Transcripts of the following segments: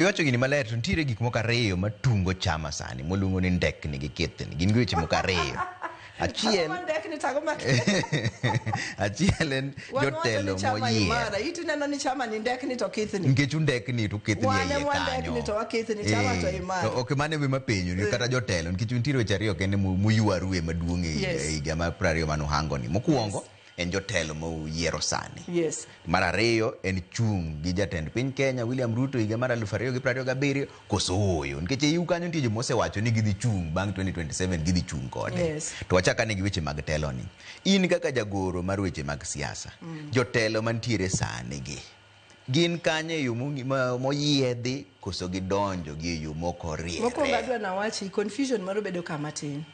Iwacho gini maler to nitiere gik moko ariyo matungo chama sani moluongo ni ndekni gi kithni. Gin weche moko ariyo. Achiel achiel en jotelo moyier. Itineno ni chama ni ndekni to kithni. Nikech undekni to kithni e iye kanyo. To wakithni chama to imara. To ok mane ma penjo ni kata jotelo nikech nitiere weche ariyo kende muywaru e maduong' e higa mar 20 manohango ni. Mokuongo en jotelo moyiero sani. Yes. Mar ariyo en chung' gi jatend piny Kenya William Ruto higa mar 2027 koso oyo nikech iu kanyo nitie joma osewacho ni gidhi chung' bang' 2027 gidhi chung' kode. Yes. To wachaka ne gi weche mag telo ni. In kaka jagoro mar weche mag siasa, jotelo mantiere sani gi gin kanye yo moyiedhi koso gidonjo gi yo moko riere. Mokwongo adwa na wachi confusion maro bedo kama tin.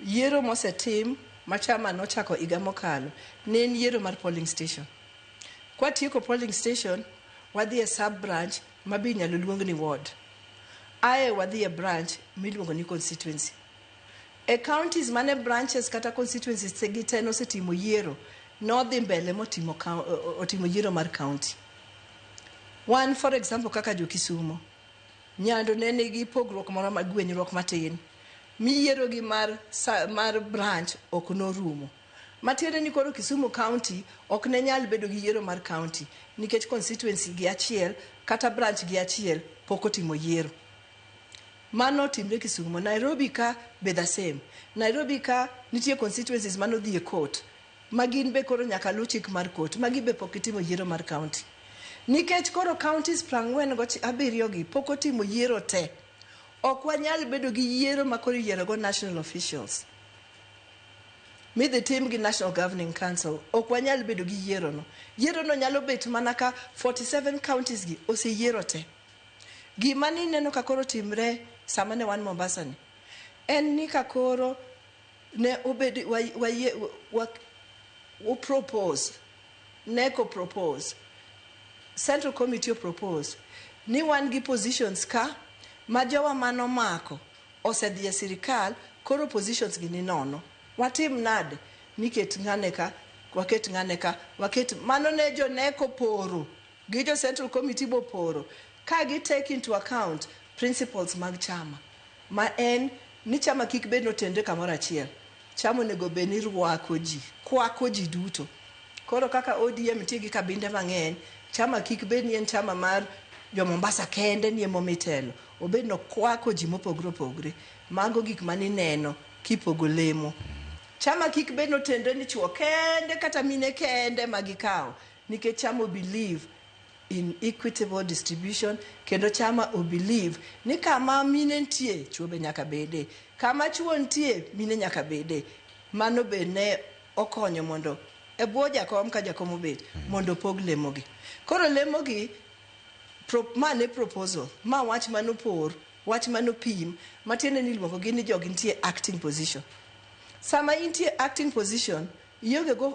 Yiero mosetim machama nochako higa mokalo ne en yiero mar polling station. Kwa tieko polling station wadhi e sub branch mabi nyalo luong ni ward. Ae wadhi e branch miluongo ni constituency. E counties mane branches kata constituencies giteno setimo yiero nodhi mbele otimo yiero mar county. One for example kaka jo Kisumo. Nyando ne nigi pogruok moro magwenyruok matin. Miyiero gi mar branch ok norumo. Matiende ni koro Kisumu County ok ne nyal bedo gi yiero mar county nikech constituency gi achiel kata branch gi achiel pok otimo yiero. Mano timre Kisumu. Nairobi ka be the same. Nairobi ka nitie constituencies mano dhi e court. Magin be koro nyaka lu chik mar court. Magi be pok itimo yiero mar county. Nikech koro counties 47 gi pok otimo yiero te. Ok wanyal bedo gi yiero makoro yiero go national officials. Midhi tim gi National Governing Council. Ok wanyal bedo gi yiero no. Yiero no nyalo bet mana ka 47 counties gi ose yiero te. Gima ni neno ka koro timre sama ne wan Mombasa ni. En ni ka koro ne obedi propose. NEC propose. Central Committee propose. Ni wan gi positions ka majowa mano mako osedhi e sirikal koro positions gi ni nono. Watim nade niket ng'ane ka waket ng'ane ka waket mano ne jo NEC oporo gi jo Central Committee boporo ka gi take into account principles mag chama ma en ni chama kik bed notende kamoro achiel. Chama onego bed ni rwako ji kwako ji duto. Koro kaka ODM tie gi kabinde mang'eny chama kik bed ni en chama mar jo Mombasa kende ni momitelo. Obed no kwako ji mopogre opogre. Mago gik mani neno kipogo lemo. Chama kik bed no tende ni chuo kende kata mine kende magikaw. Nikech chama believe in equitable distribution. Kendo chama believe ni kama mine ntie chuo be nyaka bede. Kama chuo ntie mine nyaka bede. Mano be ne okonyo mondo e bwo jakom ka jakom obed mondo pog lemogi. Koro lemogi mane proposal ma wach manopor wach manopim matiende ni luongo gi ni jogi nitie acting position. Sama intie acting position ionge go